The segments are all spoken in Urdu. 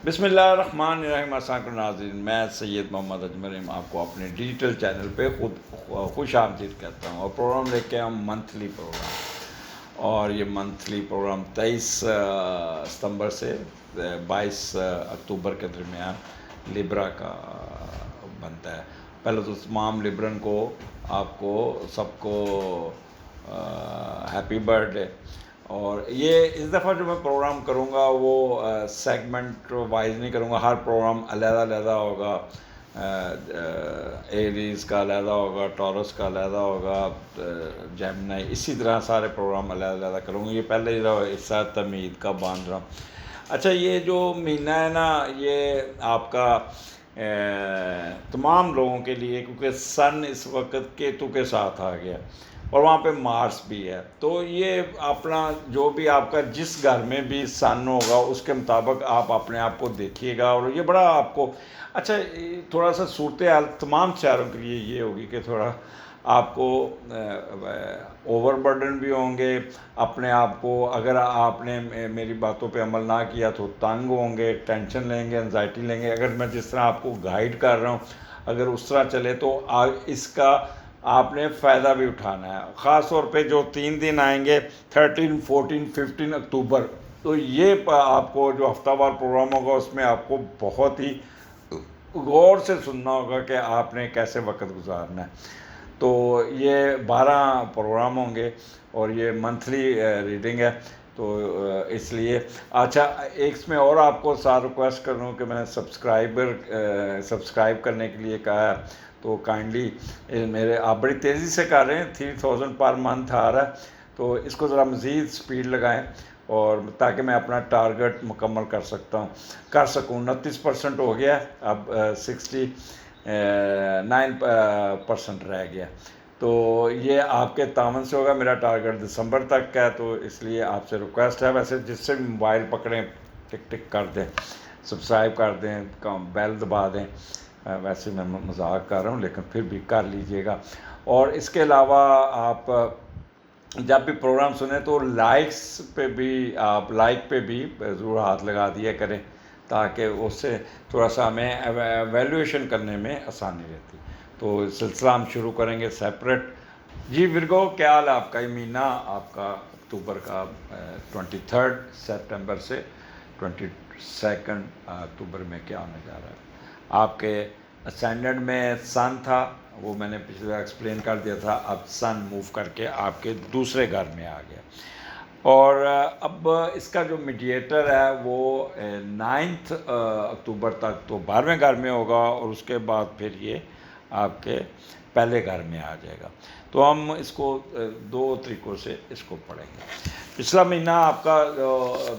بسم اللہ الرحمن الرحیم۔ السلام علیکم ناظرین، میں سید محمد اجمریم آپ کو اپنے ڈیجیٹل چینل پہ خوش آمدید کہتا ہوں، اور پروگرام لے کے ہم منتھلی پروگرام، اور یہ منتھلی پروگرام 23 ستمبر سے 22 اکتوبر کے درمیان لیبرا کا بنتا ہے۔ پہلے تو تمام لیبرن کو آپ کو سب کو ہیپی برتھ ڈے۔ اور یہ اس دفعہ جو میں پروگرام کروں گا وہ سیگمنٹ وائز نہیں کروں گا، ہر پروگرام علیحدہ علیحدہ ہوگا، ایریز کا علیحدہ ہوگا، ٹورس کا علیحدہ ہوگا، جیمنائی، اسی طرح سارے پروگرام علیحدہ علیحدہ کروں گا۔ یہ پہلے حصہ تمہید کا باندھ رہا ہوں۔ اچھا، یہ جو مہینہ ہے نا، یہ آپ کا تمام لوگوں کے لیے، کیونکہ سن اس وقت کیتو کے ساتھ آ گیا اور وہاں پہ مارس بھی ہے، تو یہ اپنا جو بھی آپ کا جس گھر میں بھی سن ہوگا اس کے مطابق آپ اپنے آپ کو دیکھیے گا۔ اور یہ بڑا آپ کو اچھا تھوڑا سا صورتحال تمام شہروں کے لیے یہ ہوگی کہ تھوڑا آپ کو اوور برڈن بھی ہوں گے اپنے آپ کو، اگر آپ نے میری باتوں پہ عمل نہ کیا تو تنگ ہوں گے، ٹینشن لیں گے، انزائٹی لیں گے۔ اگر میں جس طرح آپ کو گائیڈ کر رہا ہوں اگر اس طرح چلے تو اس کا آپ نے فائدہ بھی اٹھانا ہے، خاص طور پہ جو 3 دن آئیں گے 13، 14، 15 اکتوبر، تو یہ آپ کو جو ہفتہ وار پروگرام ہوگا اس میں آپ کو بہت ہی غور سے سننا ہوگا کہ آپ نے کیسے وقت گزارنا ہے۔ تو یہ 12 پروگرام ہوں گے اور یہ منتھلی ریڈنگ ہے، تو اس لیے اچھا ایک میں اور آپ کو ساتھ ریکویسٹ کر رہا ہوں کہ میں نے سبسکرائب کرنے کے لیے کہا ہے، تو کائنڈلی میرے آپ بڑی تیزی سے کر رہے ہیں، 3000 پر منتھ آ رہا ہے، تو اس کو ذرا مزید سپیڈ لگائیں اور تاکہ میں اپنا ٹارگٹ مکمل کر سکوں۔ 29% ہو گیا، اب 69% رہ گیا، تو یہ آپ کے تعاون سے ہوگا۔ میرا ٹارگٹ دسمبر تک کا ہے، تو اس لیے آپ سے ریکویسٹ ہے، ویسے جس سے بھی موبائل پکڑیں ٹک ٹک کر دیں، سبسکرائب کر دیں، بیل دبا دیں۔ ویسے میں مذاق کر رہا ہوں لیکن پھر بھی کر لیجئے گا۔ اور اس کے علاوہ آپ جب بھی پروگرام سنیں تو لائک پہ بھی ضرور ہاتھ لگا دیا کریں، تاکہ اس سے تھوڑا سا ہمیں ایویلیویشن کرنے میں آسانی رہتی۔ تو سلسلہ ہم شروع کریں گے سیپریٹ۔ جی ورگو، کیا حال ہے آپ کا؟ یہ مہینہ آپ کا اکتوبر کا 23 سپٹمبر سے 22 اکتوبر میں کیا ہونے جا رہا ہے؟ آپ کے اسینڈنٹ میں سن تھا، وہ میں نے پچھلے بار ایکسپلین کر دیا تھا، اب سن موو کر کے آپ کے دوسرے گھر میں آ گیا، اور اب اس کا جو میڈیٹر ہے وہ 9 اکتوبر تک تو 12ویں گھر میں ہوگا، اور اس کے بعد پھر یہ آپ کے پہلے گھر میں آ جائے گا۔ تو ہم اس کو 2 طریقوں سے اس کو پڑھیں گے۔ پچھلا مہینہ آپ کا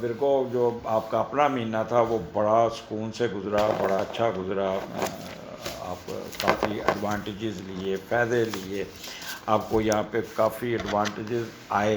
ورگو جو آپ کا اپنا مہینہ تھا وہ بڑا سکون سے گزرا، بڑا اچھا گزرا، آپ کافی ایڈوانٹیجز لیے، فائدے لیے، آپ کو یہاں پہ کافی ایڈوانٹیجز آئے،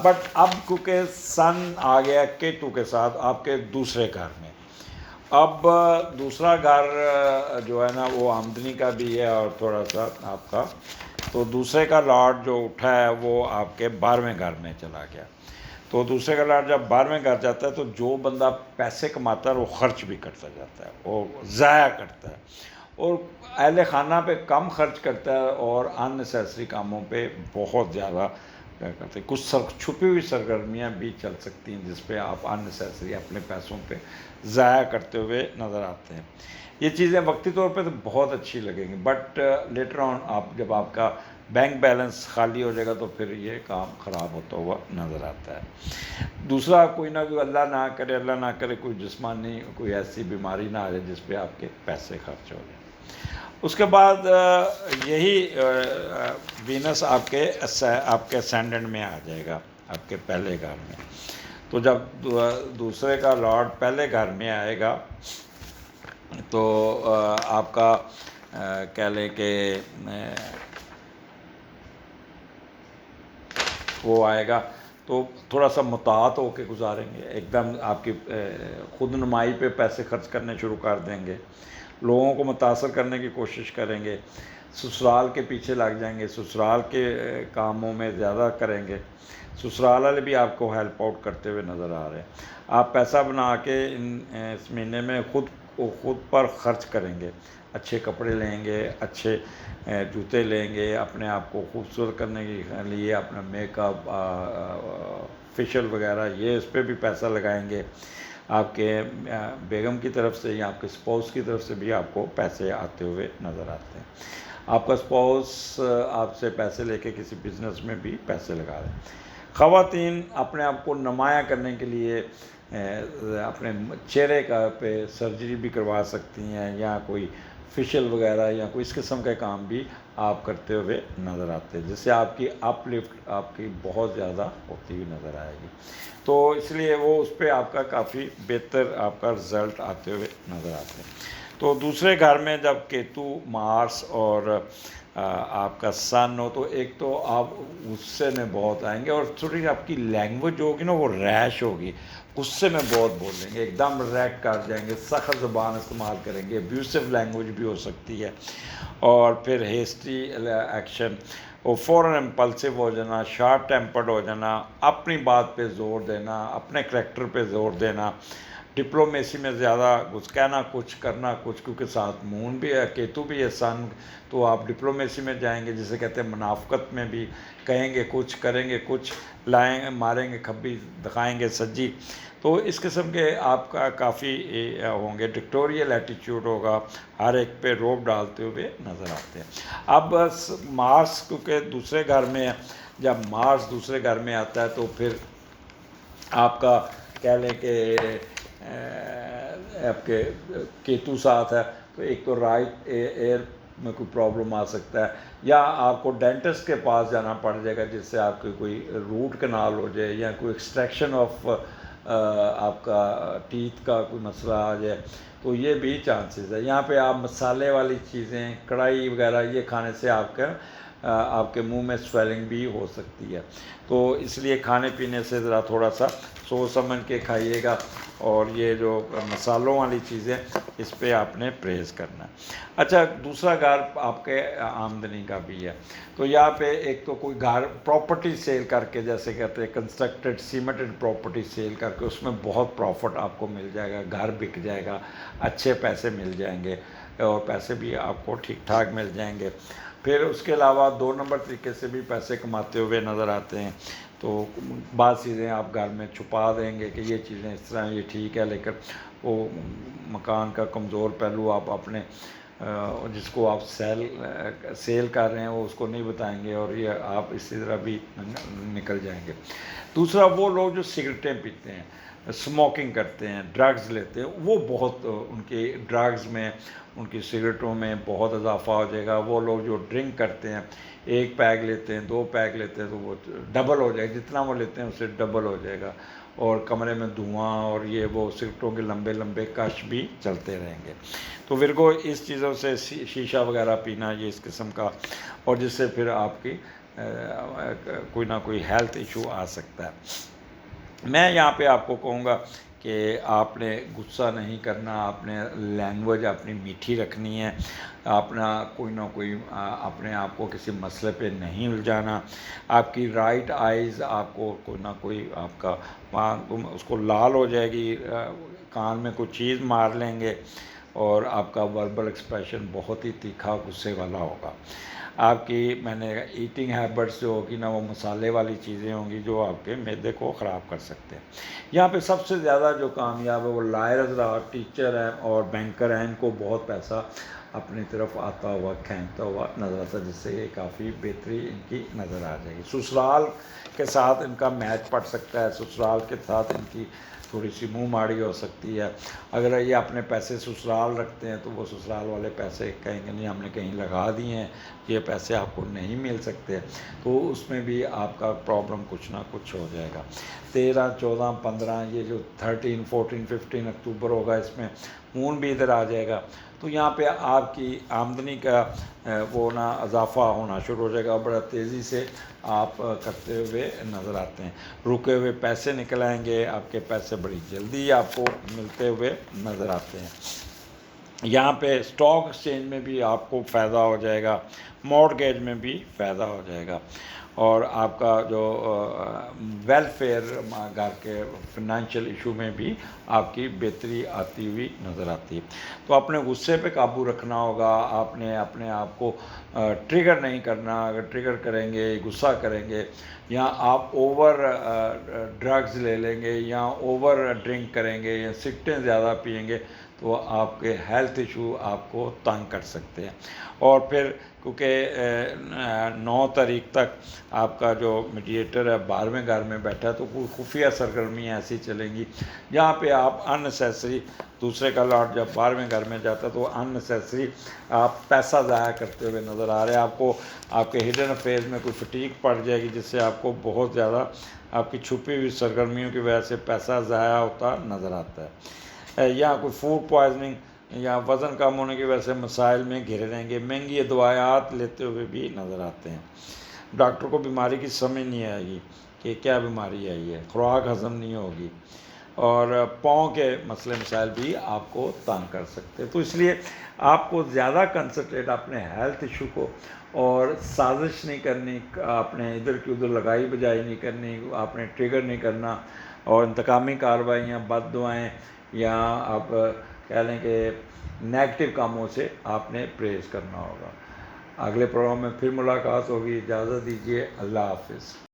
بٹ اب کیونکہ سن آ گیا کیتو کے ساتھ آپ کے دوسرے گھر میں، اب دوسرا گھر جو ہے نا وہ آمدنی کا بھی ہے اور تھوڑا سا آپ کا، تو دوسرے کا لاٹ جو اٹھا ہے وہ آپ کے 12ویں گھر میں چلا گیا۔ تو دوسرے کا لاٹ جب 12ویں گھر جاتا ہے تو جو بندہ پیسے کماتا ہے وہ خرچ بھی کرتا جاتا ہے، وہ ضائع کرتا ہے، اور اہل خانہ پہ کم خرچ کرتا ہے اور ان نیسیسری کاموں پہ بہت زیادہ کرتے ہیں۔ کچھ چھپی ہوئی سرگرمیاں بھی چل سکتی ہیں جس پہ آپ ان نیسیسری اپنے پیسوں پہ ضائع کرتے ہوئے نظر آتے ہیں۔ یہ چیزیں وقتی طور پہ تو بہت اچھی لگیں گی، بٹ لیٹر آن جب آپ کا بینک بیلنس خالی ہو جائے گا تو پھر یہ کام خراب ہوتا ہوا نظر آتا ہے۔ دوسرا، کوئی نہ کوئی اللہ نہ کرے کوئی جسمانی کوئی ایسی بیماری نہ آ جائے جس پہ آپ کے پیسے خرچ ہو جائیں۔ اس کے بعد یہی وینس آپ کے اسینڈنٹ میں آ جائے گا، آپ کے پہلے گھر میں۔ تو جب دوسرے کا لارڈ پہلے گھر میں آئے گا تو آپ کا کہہ لیں کہ وہ آئے گا تو تھوڑا سا محتاط ہو کے گزاریں گے، ایک دم آپ کی خود نمائی پہ پیسے خرچ کرنے شروع کر دیں گے، لوگوں کو متاثر کرنے کی کوشش کریں گے، سسرال کے پیچھے لگ جائیں گے، سسرال کے کاموں میں زیادہ کریں گے، سسرال والے بھی آپ کو ہیلپ آؤٹ کرتے ہوئے نظر آ رہے ہیں۔ آپ پیسہ بنا کے اس مہینے میں خود پر خرچ کریں گے، اچھے کپڑے لیں گے، اچھے جوتے لیں گے، اپنے آپ کو خوبصورت کرنے کے لیے اپنا میک اپ، فیشیل وغیرہ، یہ اس پہ بھی پیسہ لگائیں گے. آپ کے بیگم کی طرف سے یا آپ کے اسپاؤس کی طرف سے بھی آپ کو پیسے آتے ہوئے نظر آتے ہیں. آپ کا اسپاؤس آپ سے پیسے لے کے کسی بزنس میں بھی پیسے لگا رہے ہیں. خواتین اپنے آپ کو نمایاں کرنے کے لیے اپنے چہرے کا پہ سرجری بھی کروا سکتی ہیں، یا کوئی فیشیل وغیرہ یا کوئی اس قسم کا کام بھی آپ کرتے ہوئے نظر آتے ہیں، جس سے آپ کی اپ لفٹ آپ کی بہت زیادہ ہوتی ہوئی نظر آئے گی. تو اس لیے وہ اس پہ آپ کا کافی بہتر آپ کا رزلٹ آتے ہوئے نظر آتے ہیں. تو دوسرے گھر میں جب کیتو، مارس اور آپ کا سن ہو تو ایک تو آپ غصے میں بہت آئیں گے، اور تھوڑی آپ کی لینگویج ہوگی نا وہ ریش ہوگی، غصے میں بہت بولیں گے، ایک دم ریک کر جائیں گے، سخت زبان استعمال کریں گے، ابیوسو لینگویج بھی ہو سکتی ہے. اور پھر ہیسٹی ایکشن، وہ فوراً امپلسو ہو جانا، شارٹ ٹیمپرڈ ہو جانا، اپنی بات پہ زور دینا، اپنے کریکٹر پہ زور دینا، ڈپلومیسی میں زیادہ کہنا کچھ کرنا کچھ، کیونکہ ساتھ مون بھی ہے، کیتو بھی ہے، سن، تو آپ ڈپلومیسی میں جائیں گے، جسے کہتے ہیں منافقت میں بھی، کہیں گے کچھ کریں گے کچھ، لائیں ماریں گے کھبی دکھائیں گے سجی. تو اس قسم کے آپ کا کافی ہوں گے، ڈکٹوریل ایٹیچیوڈ ہوگا، ہر ایک پہ روب ڈالتے ہوئے نظر آتے ہیں. اب بس مارس کیونکہ دوسرے گھر میں ہے، جب مارس دوسرے گھر میں آتا ہے تو پھر آپ کا کہہ لیں کہ آپ کے کیتو ساتھ ہے، تو ایک تو رائٹ ایئر میں کوئی پرابلم آ سکتا ہے، یا آپ کو ڈینٹسٹ کے پاس جانا پڑ جائے گا، جس سے آپ کی کوئی روٹ کنال ہو جائے، یا کوئی ایکسٹریکشن آف آپ کا ٹیتھ کا کوئی مسئلہ آ جائے، تو یہ بھی چانسز ہے. یہاں پہ آپ مسالے والی چیزیں، کڑھائی وغیرہ یہ کھانے سے آپ کے منہ میں سویلنگ بھی ہو سکتی ہے. تو اس لیے کھانے پینے سے ذرا تھوڑا سا سوچ سمجھ کے کھائیے گا، اور یہ جو مسالوں والی چیزیں اس پہ آپ نے پرہیز کرنا ہے. اچھا، دوسرا گھر آپ کے آمدنی کا بھی ہے. تو یہاں پہ ایک تو کوئی گھر پراپرٹی سیل کر کے، جیسے کہتے ہیں کنسٹرکٹڈ سیمنٹڈ پراپرٹی سیل کر کے، اس میں بہت پروفٹ آپ کو مل جائے گا، گھر بک جائے گا، اچھے پیسے مل جائیں گے، اور پیسے بھی آپ کو ٹھیک ٹھاک مل جائیں گے. پھر اس کے علاوہ 2 نمبر طریقے سے بھی پیسے کماتے ہوئے نظر آتے ہیں. تو بعض چیزیں آپ گھر میں چھپا دیں گے کہ یہ چیزیں اس طرح یہ ٹھیک ہے، لیکن وہ مکان کا کمزور پہلو آپ اپنے جس کو آپ سیل کر رہے ہیں وہ اس کو نہیں بتائیں گے، اور یہ آپ اسی طرح بھی نکل جائیں گے. دوسرا، وہ لوگ جو سگریٹیں پیتے ہیں، اسموکنگ کرتے ہیں، ڈرگز لیتے ہیں، وہ بہت ان کی ڈرگز میں، ان کی سگریٹوں میں بہت اضافہ ہو جائے گا. وہ لوگ جو ڈرنک کرتے ہیں، 1 پیگ لیتے ہیں، 2 پیگ لیتے ہیں، تو وہ ڈبل ہو جائے گا، جتنا وہ لیتے ہیں اس سے ڈبل ہو جائے گا، اور کمرے میں دھواں اور یہ وہ سگریٹوں کے لمبے لمبے کش بھی چلتے رہیں گے. تو ورگو اس چیزوں سے شیشہ وغیرہ پینا، یہ اس قسم کا، اور جس سے پھر آپ کی کوئی نہ کوئی ہیلتھ ایشو آ سکتا ہے. میں یہاں پہ آپ کو کہوں گا کہ آپ نے غصہ نہیں کرنا، آپ نے لینگویج اپنی میٹھی رکھنی ہے، اپنا کوئی نہ کوئی اپنے آپ کو کسی مسئلے پہ نہیں الجھانا. آپ کی رائٹ آئیز آپ کو کوئی نہ کوئی آپ کا اس کو لال ہو جائے گی، کان میں کوئی چیز مار لیں گے، اور آپ کا وربل ایکسپریشن بہت ہی تیکھا غصے والا ہوگا. آپ کی میں نے ایٹنگ ہیبٹس جو ہوگی نا، وہ مسالے والی چیزیں ہوں گی جو آپ کے معدے کو خراب کر سکتے ہیں. یہاں پہ سب سے زیادہ جو کامیاب ہے وہ لائر حضرات، ٹیچر ہیں اور بینکر ہیں، ان کو بہت پیسہ اپنی طرف آتا ہوا کھینچتا ہوا نظر آتا ہے، جس سے یہ کافی بہتری ان کی نظر آ جائے گی. سسرال کے ساتھ ان کا میچ پڑ سکتا ہے، سسرال کے ساتھ ان کی تھوڑی سی منہ ماڑی ہو سکتی ہے. اگر یہ اپنے پیسے سسرال رکھتے ہیں تو وہ سسرال والے پیسے کہیں گے نہیں، ہم نے کہیں لگا دیے ہیں، یہ پیسے آپ کو نہیں مل سکتے، تو اس میں بھی آپ کا پرابلم کچھ نہ کچھ ہو جائے گا. 13، 14، 15، یہ جو 13، 14، 15 اکتوبر ہوگا، اس میں مون بھی ادھر آ جائے گا. تو یہاں پہ آپ کی آمدنی کا وہ نا اضافہ ہونا شروع ہو جائے گا، بڑا تیزی سے آپ کرتے ہوئے نظر آتے ہیں. رکے ہوئے پیسے نکل آئیں گے، آپ کے پیسے بڑی جلدی آپ کو ملتے ہوئے نظر آتے ہیں. یہاں پہ اسٹاک ایکسچینج میں بھی آپ کو فائدہ ہو جائے گا، مارگیج میں بھی فائدہ ہو جائے گا. اور آپ کا جو ویلفیئر گھر کے فنانشیل ایشو میں بھی آپ کی بہتری آتی ہوئی نظر آتی ہے۔ تو اپنے غصے پہ قابو رکھنا ہوگا، آپ نے اپنے آپ کو ٹریگر نہیں کرنا، اگر ٹریگر کریں گے، غصہ کریں گے، یا آپ اوور ڈرگز لے لیں گے یا اوور ڈرنک کریں گے یا سگریٹیں زیادہ پئیں گے تو آپ کے ہیلتھ ایشو آپ کو تنگ کر سکتے ہیں۔ اور پھر کیونکہ 9 تاریخ تک آپ کا جو میڈیٹر ہے 12ویں گھر میں بیٹھا ہے، تو کوئی خفیہ سرگرمیاں ایسی چلیں گی جہاں پہ آپ اننیسیسری، دوسرے کا لاٹ جب 12ویں گھر میں جاتا ہے تو اننیسیسری آپ پیسہ ضائع کرتے ہوئے نظر آ رہے ہیں۔ آپ کو آپ کے ہڈن افیئرز میں کوئی فٹیگ پڑ جائے گی جس سے آپ کو بہت زیادہ آپ کی چھپی ہوئی سرگرمیوں کی وجہ سے پیسہ ضائع ہوتا نظر آتا ہے، یا کوئی فوڈ پوائزننگ یا وزن کم ہونے کی وجہ سے مسائل میں گھرے رہیں گے، مہنگی دوائیات لیتے ہوئے بھی نظر آتے ہیں۔ ڈاکٹر کو بیماری کی سمجھ نہیں آئے گی کہ کیا بیماری آئی ہے، خوراک ہضم نہیں ہوگی، اور پاؤں کے مسئلے مسائل بھی آپ کو تنگ کر سکتے۔ تو اس لیے آپ کو زیادہ کنسنٹریٹ اپنے ہیلتھ ایشو کو، اور سازش نہیں کرنی، اپنے ادھر کی ادھر لگائی بجائی نہیں کرنی، آپ نے ٹریگر نہیں کرنا، اور انتقامی کارروائیاں، بد دعائیں یا آپ کہہ لیں کہ نیگیٹو کاموں سے آپ نے پرہیز کرنا ہوگا۔ اگلے پروگرام میں پھر ملاقات ہوگی، اجازت دیجیے، اللہ حافظ۔